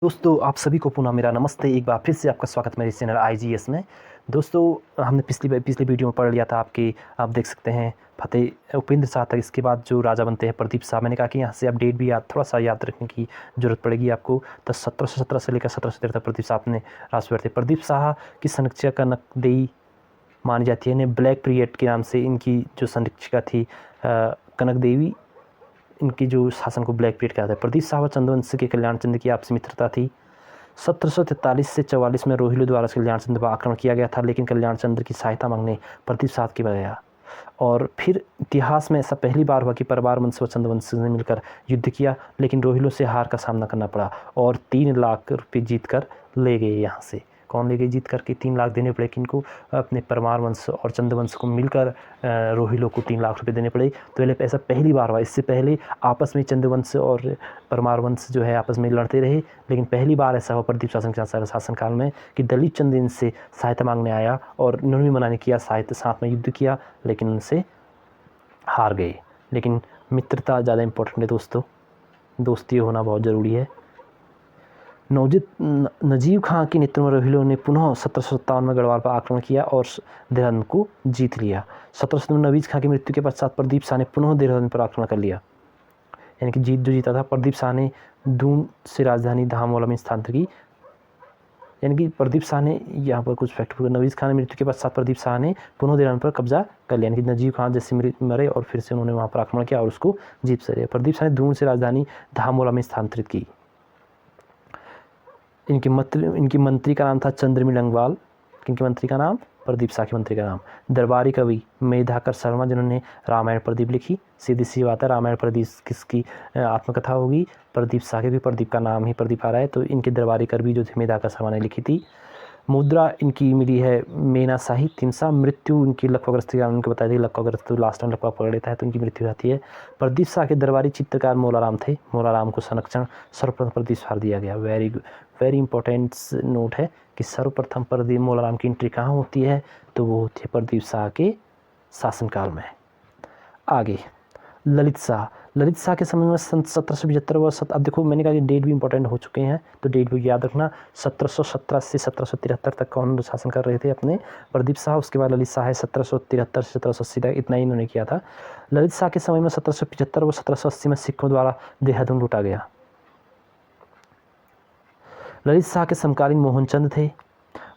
दोस्तों आप सभी को पुनः मेरा नमस्ते। एक बार फिर से आपका स्वागत मेरे चैनल आईजीएस में। दोस्तों हमने पिछली वीडियो में पढ़ लिया था आप देख सकते हैं फतेह उपेंद्र शाह तक। इसके बाद जो राजा बनते हैं प्रदीप शाह। मैंने कहा कि यहाँ से अपडेट भी थोड़ा सा याद रखने की ज़रूरत पड़ेगी आपको। तो 1717 से लेकर 1713 तक प्रदीप शाह अपने राज पर थे। प्रदीप शाह की समीक्षा कनकदेई मानी जाती है। इन्हें ब्लैक पीरियड के नाम से इनकी जो समीक्षिका थी कनकदेवी, इनकी जो शासन को ब्लैक पीरियड कहा जाता है। प्रदीप शाह व चंद्रवंश के कल्याण चंद्र की आपसी मित्रता थी। 1743 से 44 में रोहिलों द्वारा कल्याण चंद्र पर आक्रमण किया गया था, लेकिन कल्याण चंद्र की सहायता मांगने प्रदीप शाह की गया। और फिर इतिहास में ऐसा पहली बार हुआ कि परमार वंश व चंद्रवंश ने मिलकर युद्ध किया, लेकिन रोहिलों से हार का सामना करना पड़ा और 3 लाख रुपये जीत कर ले गए। यहाँ से कौन ले गए जीत करके? 3 लाख देने पड़े किनको? अपने परमार वंश और चंद्रवंश को मिलकर रोहिलों को 3 लाख रुपये देने पड़े। तो ऐसा पहली बार हुआ। इससे पहले आपस में चंद्रवंश और परमार वंश जो है आपस में लड़ते रहे, लेकिन पहली बार ऐसा हुआ प्रदीप शासनकाल में कि दलीप चंद इनसे सहायता मांगने आया और इन्होंने भी मना नहीं किया, साथ में युद्ध किया, लेकिन उनसे हार गए। लेकिन मित्रता ज़्यादा इम्पोर्टेंट है दोस्तों, दोस्ती होना बहुत ज़रूरी है। नजीब खां के नेतृत्व में रोहिलों ने पुनः 1757 में गढ़वाल पर आक्रमण किया और देहरादून को जीत लिया। 1700 में नजीब खां की मृत्यु के पश्चात प्रदीप शाह ने पुनः देहरादून पर आक्रमण कर लिया। यानी कि जीता था प्रदीप शाह ने दून से राजधानी धामोला में स्थानांतरित की। यानी कि प्रदीप शाह ने यहाँ पर कुछ फैक्ट, नजीब खान की मृत्यु के पश्चात प्रदीप शाह ने पुनः देहरादून पर कब्जा कर लिया। यानी कि नजीब खान जैसे मरे और फिर से उन्होंने वहाँ पर आक्रमण किया और उसको जीत से लिया। प्रदीप शाह ने दून से राजधानी धामोला में स्थानांतरित की। इनकी मंत्री का नाम था चंद्रमी लंगवाल। इनके मंत्री का नाम प्रदीप शाह के मंत्री का नाम दरबारी कवि मेधाकर शर्मा, जिन्होंने रामायण प्रदीप लिखी। सीधी सी बात है, रामायण प्रदीप किसकी आत्मकथा होगी? प्रदीप शाह के। भी प्रदीप का नाम ही प्रदीप आ रहा है, तो इनके दरबारी कवि जो थे मेधाकर शर्मा ने लिखी थी। मुद्रा इनकी मिली है मेना शाही तिमसा। मृत्यु इनकी लकवाग्रस्त के उनको बताया था, लकवाग्रस्त तो लास्ट में लकवा पकड़ लेता है तो इनकी मृत्यु जाती है। प्रदीप शाह के दरबारी चित्रकार मोलाराम थे। मोलाराम को संरक्षण सर्वप्रथम प्रदीप शाह दिया गया। वेरी इंपॉर्टेंट नोट है कि सर्वप्रथम प्रदीप मोलाराम की एंट्री कहाँ होती है? तो वो होती है प्रदीप शाह के शासनकाल में। आगे ललित शाह के समय में 1775 व अब देखो मैंने कहा कि डेट भी इंपॉर्टेंट हो चुके हैं, तो डेट भी याद रखना। 1717 से 1773 तक कौन शासन कर रहे थे? अपने प्रदीप शाह। उसके बाद ललित शाह है 1773 से 1780 तक, इतना ही इन्होंने किया था। ललित शाह के समय में 1775 व 1780 में सिखों द्वारा देहरादून लूटा गया। ललित शाह के समकालीन मोहनचंद थे।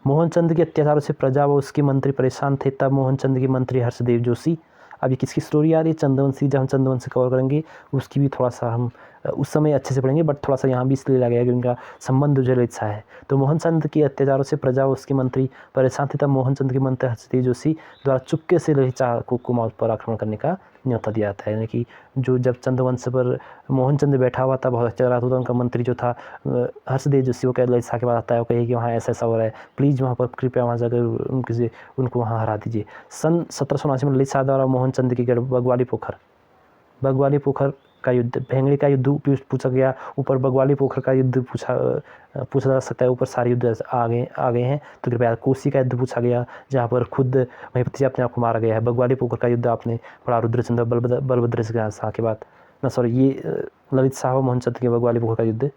मोहनचंद के अत्याचारों से प्रजा व उसके मंत्री परेशान थे। तब मोहनचंद के मंत्री हर्षदेव जोशी। अब ये किसकी स्टोरी आ रही है? चंद्रवंशी। जब हम चंद्रवंशी कवर करेंगे उसकी भी थोड़ा सा हम उस समय अच्छे से पढ़ेंगे, बट थोड़ा सा यहाँ भी इसलिए लगा गया कि उनका संबंध जो ललित शाह है। तो मोहनचंद के अत्याचारों से प्रजा व उसके मंत्री परेशान थे। तब मोहनचंद के मंत्री हर्षदेव जोशी द्वारा चुपके से ललित शाह को कुमाऊं पर आक्रमण करने का न्योता दिया जाता है। यानी कि जब चंद्रवंश पर मोहनचंद बैठा हुआ था, बहुत अच्छा रहा था, उनका मंत्री जो था हर्षदेव जोशी, वो कह ललित शाह के पास आता है, वो कहे कि वहाँ ऐसा हो रहा है, प्लीज़ वहाँ पर कृपया वहाँ जाकर उनको वहाँ हरा दीजिए। सन 1779 में ललित शाह द्वारा मोहनचंद की बगवाली पोखर का युद्ध, भेंगड़ी का युद्ध पूछा गया। ऊपर बगवाली पोखर का युद्ध पूछा जा सकता है, ऊपर सारे युद्ध आ गए हैं। तो कृपया कोसी का युद्ध पूछा गया, जहाँ पर खुद महिपति जी अपने आप को मारा गया है। बगवाली पोखर का युद्ध आपने पढ़ा, रुद्रचंद्र बलभद्र शाह के बाद ना, सॉरी, ये ललित शाह व मोहनचंद के बगवाली पोखर का युद्ध।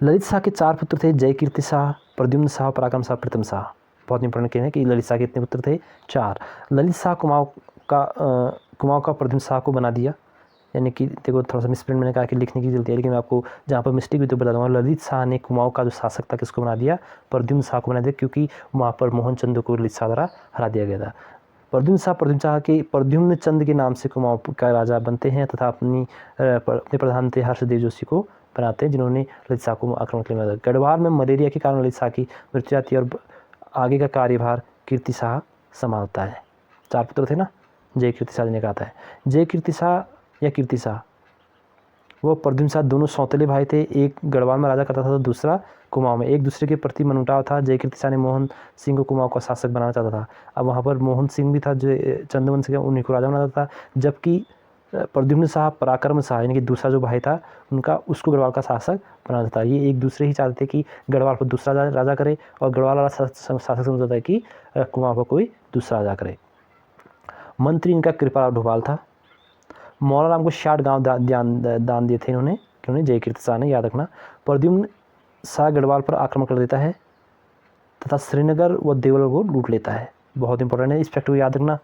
ललित शाह के 4 पुत्र थे, जय कीर्ति शाह, प्रद्युम्न शाह, पराक्रम शाह, प्रीतम शाह। बहुत इंपॉर्टेंट कहना है कि ललित शाह के इतने पुत्र थे 4। ललित शाह कुमाऊं का प्रद्युम्न शाह को बना दिया। यानी कि देखो थोड़ा सा मिसप्रिंट मैंने कहा कि लिखने की जल्दी है, लेकिन मैं आपको जहाँ पर मिस्टेक हुई तो बता दूँगा। ललित शाह ने कुमाऊं का जो शासक था किसको बना दिया? प्रद्युम्न शाह को बना दिया, क्योंकि वहाँ पर मोहनचंद को ललित शाह द्वारा हरा दिया गया था। प्रद्युम्न चंद के नाम से कुमाऊं का राजा बनते हैं तथा अपने प्रधानमंत्री हर्षदेव जोशी को बनाते हैं, जिन्होंने ललित शाह को आक्रमण के लिए। गढ़वाल में मलेरिया के कारण ललित शाह की मृत्यु जाती है और आगे का कार्यभार कीर्ति शाह संभालता है। 4 पुत्र थे ना, जय कीर्ति शाह ने कहा था। जय कीर्ति शाह या कीर्ति शाह वो प्रद्युम्न शाह दोनों सौतेले भाई थे। एक गढ़वाल में राजा करता था तो दूसरा कुमाऊं में। एक दूसरे के प्रति मनमुटाव था। जय कीर्ति शाह ने मोहन सिंह को कुमाऊं का शासक बनाना चाहता था। अब वहाँ पर मोहन सिंह भी था जो चंद्रवंश के, उन्हीं को राजा बनाना था, जबकि प्रद्युम्न शाह पराक्रम शाह यानी कि दूसरा जो भाई था उनका, उसको गढ़वाल का शासक बनाना था। ये एक दूसरे ही चाहते थे कि गढ़वाल पर दूसरा राजा करे, और गढ़वाल वाला शासक समझता है कि कुमाऊं पर कोई दूसरा राजा करे। मंत्री इनका कृपाल डोभाल था। मौलाराम को 60 गांव दान दिए थे इन्होंने, क्योंकि जयकीर्ति शाह ने, याद रखना। प्रद्युम्न शाह गढ़वाल पर आक्रमण कर देता है तथा श्रीनगर व देवल को लूट लेता है। बहुत इंपॉर्टेंट है, इस फैक्ट को याद रखना।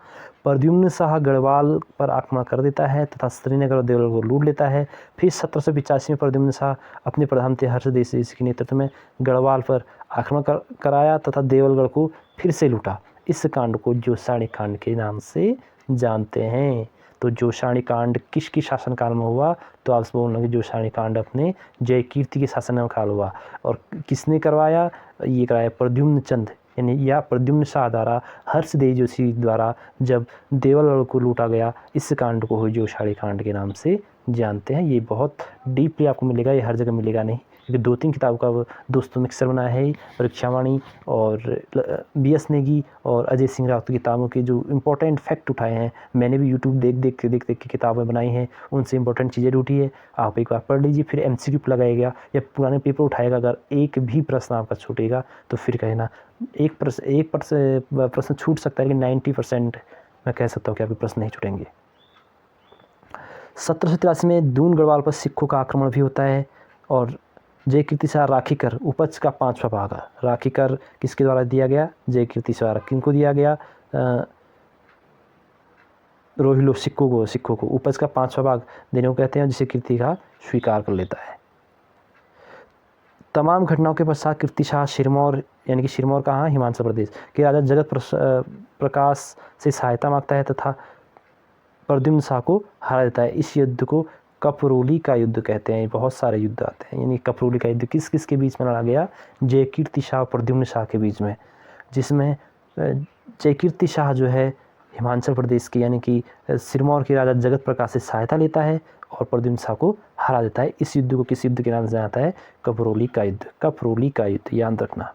प्रद्युम्न शाह गढ़वाल पर आक्रमण कर देता है तथा श्रीनगर और देवल को लूट लेता है। फिर 1785 में प्रद्युम्न शाह अपने प्रधान थे हर्षदेव के नेतृत्व में गढ़वाल पर आक्रमण कराया तथा देवलगढ़ को फिर से लूटा। इस कांड को जोशाणी कांड के नाम से जानते हैं। तो जोशाणी कांड किसकी शासनकाल में हुआ? तो आप बोल रहे जोशाणी कांड अपने जयकीर्ति के शासनकाल हुआ। और किसने करवाया? ये कराया प्रद्युम्न चंद यानी या प्रद्युम्न शाह द्वारा हर्षदेव जोशी द्वारा जब देवलगढ़ को लूटा गया। इस कांड को जोशाणी कांड के नाम से जानते हैं। ये बहुत डीपली आपको मिलेगा, ये हर जगह मिलेगा नहीं, क्योंकि 2-3 किताब का दोस्तों मिक्सर बनाया है, परीक्षावाणी और BS नेगी और अजय सिंह राउत की किताबों के जो इंपॉर्टेंट फैक्ट उठाए हैं। मैंने भी यूट्यूब देख के किताबें बनाई हैं, उनसे इंपॉर्टेंट चीज़ें ढूंढी है। आप एक बार पढ़ लीजिए, फिर MCQ लगाया गया या पुराने पेपर उठाएगा। अगर एक भी प्रश्न आपका छूटेगा तो फिर कहना एक प्रश्न छूट सकता है, लेकिन 90% मैं कह सकता हूँ कि आपके प्रश्न नहीं छूटेंगे। 1783 में दून गढ़वाल पर सिखों का आक्रमण भी होता है और जयकीर्ति शाह राखीकर उपज का 5वां भाग। राखीकर किसके द्वारा दिया गया? जयकीर्ति शाह। किनको दिया गया? रोहिलो सिखों को उपज का 5वां भाग देने को कहते हैं, जिसे कीर्ति शाह स्वीकार कर लेता है। तमाम घटनाओं के पश्चात कीर्ति शाह सिरमौर यानी कि सिरमौर कहाँ? हिमाचल प्रदेश के राजा जगत प्रकाश से सहायता मांगता है तथा प्रद्युम्न शाह को हरा देता है। इस युद्ध को कपरोली का युद्ध कहते हैं। बहुत सारे युद्ध आते हैं, यानी कपरोली का युद्ध किस किस के बीच में लड़ा गया? जयकीर्ति शाह और प्रद्युम्न शाह के बीच में, जिसमें जयकीर्ति शाह जो है हिमाचल प्रदेश की यानी कि सिरमौर के राजा जगत प्रकाश से सहायता लेता है और प्रद्युम्न शाह को हरा देता है। इस युद्ध को किस युद्ध के नाम से जाता है? कपरोली का युद्ध। कपरोली का युद्ध याद रखना।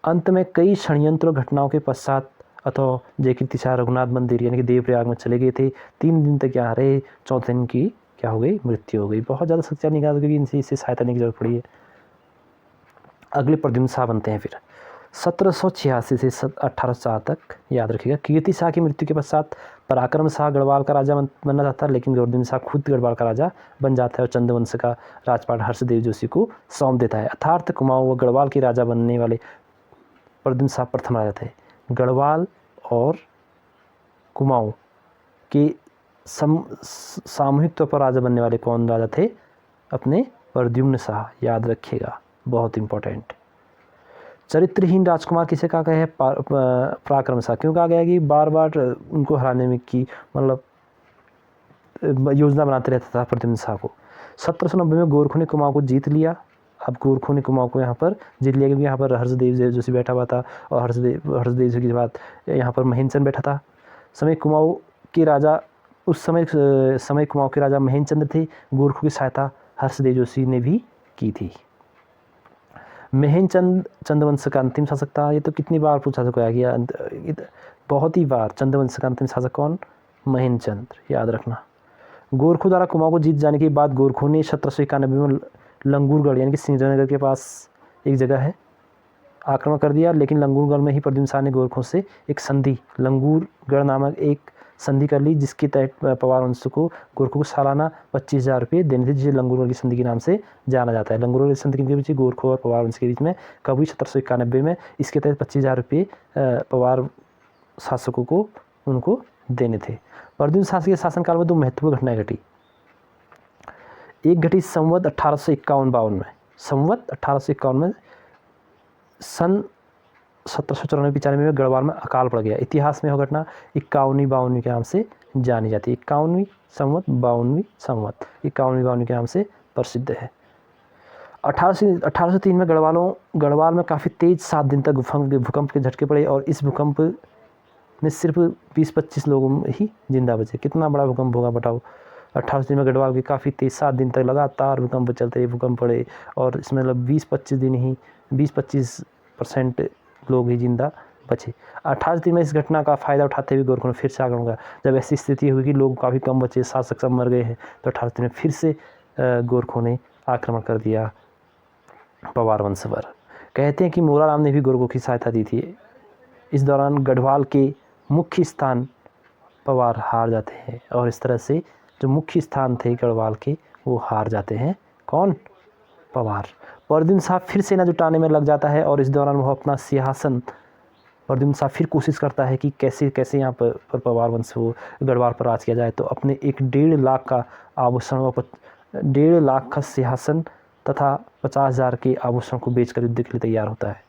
अंत में कई षड्यंत्र घटनाओं के पश्चात अथवा जयकीर्ति शाह रघुनाथ मंदिर यानी कि देवप्रयाग में चले गए थे। 3 दिन तक यहाँ रहे, चौथे दिन की क्या हो गई? मृत्यु हो गई। बहुत ज़्यादा शक्तिशाली निकाल, क्योंकि इससे सहायता लेने की जरूरत पड़ी है। अगले प्रद्युम्न शाह बनते हैं फिर 1786 से 1804 तक, याद रखिएगा। कीर्ति शाह की मृत्यु के पश्चात पराक्रम शाह गढ़वाल का राजा बनना चाहता है, लेकिन प्रद्युम्न शाह खुद गढ़वाल का राजा बन जाता है और चंद्रवंश का राजपाट हर्षदेव जोशी को सौंप देता है। अर्थात कुमाऊं व गढ़वाल के राजा बनने वाले प्रद्युम्न शाह प्रथम राजा थे। गढ़वाल और कुमाऊं के सामूहिक तौर पर राजा बनने वाले कौन राजा थे? अपने प्रद्युम्न शाह, याद रखिएगा, बहुत इंपॉर्टेंट। चरित्रहीन राजकुमार किसे कहा गया है? पराक्रम शाह। क्यों कहा गया कि बार बार उनको हराने में की मतलब योजना बनाते रहता था प्रद्युम्न शाह को। 1790 में गोरखों ने कुमाऊं को जीत लिया। अब गोरखों ने कुमाऊं को यहाँ पर जीत लिया, क्योंकि यहाँ पर हर्षदेव जोशी बैठा हुआ था और हर्षदेव जोशी के बाद यहाँ पर महेंद्र चंद बैठा था। कुमाऊं के राजा उस समय कुमाऊं के राजा महेंद्र चंद थे। गोरखों की सहायता हर्षदेव जोशी ने भी की थी। महेंद्र चंद चंद्रवंश का अंतिम शासक था। ये तो कितनी बार पूछा गया, बहुत ही बार। चंद्रवंश का अंतिम शासक कौन? महेंद्र चंद, याद रखना। गोरखों द्वारा कुमाऊं को जीत जाने के बाद गोरखों ने 1791 में लंगूरगढ़ यानी कि श्रीनगर के पास एक जगह है आक्रमण कर दिया, लेकिन लंगूरगढ़ में ही प्रद्युम्न शाह ने गोरखों से एक संधि लंगूरगढ़ नामक एक संधि कर ली, जिसके तहत पवार वंश को गोरखों को सालाना 25,000 रुपये देने थे, जिसे लंगूरगढ़ की संधि के नाम से जाना जाता है। लंगूरगढ़ की संधि के बीच गोरखों और पवार वंश के बीच में कब हुई? 1791 में। इसके तहत 25,000 रुपये पवार शासकों को उनको देने थे। प्रद्युम्न शाह के शासनकाल में 2 महत्वपूर्ण घटनाएं घटी। एक घटी संवत 1851-52 में। संवत 1851 में सन 1794-95 में गढ़वाल में अकाल पड़ गया। इतिहास में यह घटना 51वीं-52वीं के नाम से जानी जाती है। 51वीं संवत, 52वीं संवत, 51वीं-52वीं के नाम से प्रसिद्ध है। 1803 में गढ़वाल में काफ़ी तेज 7 दिन तक भूकंप के झटके पड़े और इस भूकंप में सिर्फ 20-25 लोग ही जिंदा बचे। कितना बड़ा भूकंप होगा बताओ। 1803 में गढ़वाल के काफ़ी तेज 7 दिन तक लगातार भूकंप चलते रहे, भूकंप पड़े और इसमें मतलब 20-25 दिन ही 20-25% लोग ही जिंदा बचे। 1803 में इस घटना का फ़ायदा उठाते हुए गोरखों ने फिर से आक्रमण किया। जब ऐसी स्थिति हुई कि लोग काफ़ी कम बचे, शासक सब मर गए हैं, तो 1803 में फिर से गोरखों ने आक्रमण कर दिया पवार वंश पर। कहते हैं कि मौलाराम ने भी गोरखों की सहायता दी थी। इस दौरान गढ़वाल के मुख्य स्थान पवार हार जाते हैं और इस तरह से जो मुख्य स्थान थे गढ़वाल के वो हार जाते हैं। कौन? पवार। प्रद्युम्न शाह फिर सेना जुटाने में लग जाता है और इस दौरान वह अपना सिंहासन प्रद्युम्न शाह फिर कोशिश करता है कि कैसे कैसे यहाँ पर पवार वंश को गढ़वाल पर राज किया जाए। तो अपने एक 1.5 लाख का आभूषण व 1.5 लाख का सिंहासन तथा 50,000 के आभूषण को बेचकर युद्ध के लिए तैयार होता है।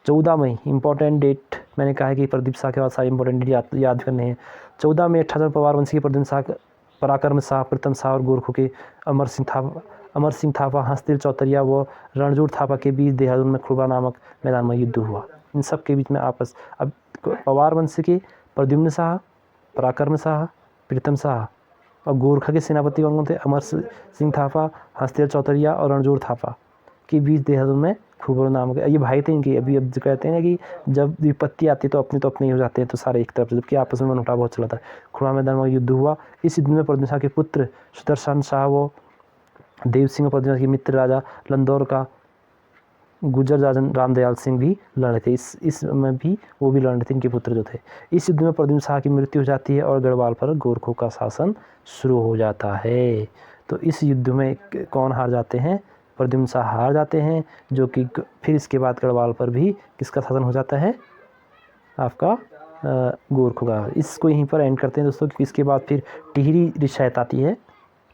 14 मई इंपॉर्टेंट डेट, मैंने कहा है कि प्रदीप शाह के बाद सारे इंपॉर्टेंट डेट याद करने हैं। 14 मई 1800 पवार वंश के प्रद्युम्न शाह, पराक्रम शाह, प्रीतम शाह और गोरखों के अमर सिंह थापा, हंसदेव चौतरिया व रणजोड़ थापा के बीच देहरादून में खुरबा नामक मैदान में युद्ध हुआ। इन सब के बीच में आपस अब पवार वंश के प्रद्युम्न शाह, पराक्रम शाह, प्रीतम शाह और गोरखा के सेनापति कौन थे? अमर सिंह थापा, हंसदेव चौतरिया और रणजोड़ थापा के बीच देहरादून में खुरबा नामक, ये भाई थे इनके। अभी अब कहते हैं कि जब विपत्ति आती तो अपने ही हो जाते हैं, तो सारे एक तरफ, जबकि आपस में मनमुटाव बहुत चला था। खुरबा मैदान में युद्ध हुआ। इस युद्ध में प्रद्युम्न शाह के पुत्र सुदर्शन शाह व देव सिंह, प्रद्युम्न के मित्र राजा लंदौर का गुजर रामदयाल सिंह भी लड़े थे। इसमें भी वो भी लड़े थे, इनके पुत्र जो थे। इस युद्ध में प्रद्युम्न शाह की मृत्यु हो जाती है और गढ़वाल पर गोरखों का शासन शुरू हो जाता है। तो इस युद्ध में कौन हार जाते हैं? प्रद्युम्न शाह हार जाते हैं, जो कि फिर इसके बाद गढ़वाल पर भी किसका शासन हो जाता है? आपका गोरखों का। इसको यहीं पर एंड करते हैं दोस्तों, क्योंकि इसके बाद फिर टिहरी रियासत आती है।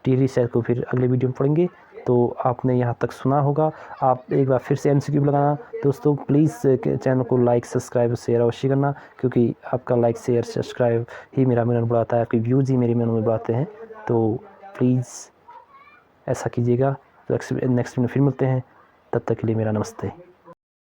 टिहरी रियासत को फिर अगले वीडियो में पढ़ेंगे। तो आपने यहाँ तक सुना होगा, आप एक बार फिर से MCQ लगाना दोस्तों। प्लीज़ चैनल को लाइक, सब्सक्राइब, शेयर अवश्य करना, क्योंकि आपका लाइक, शेयर, सब्सक्राइब ही मेरा मनोबल बढ़ाता है, आपके व्यूज़ ही मेरे मनोबल बढ़ाते हैं। तो प्लीज़ ऐसा कीजिएगा। तो नेक्स्ट वीडियो फिर मिलते हैं, तब तक के लिए मेरा नमस्ते।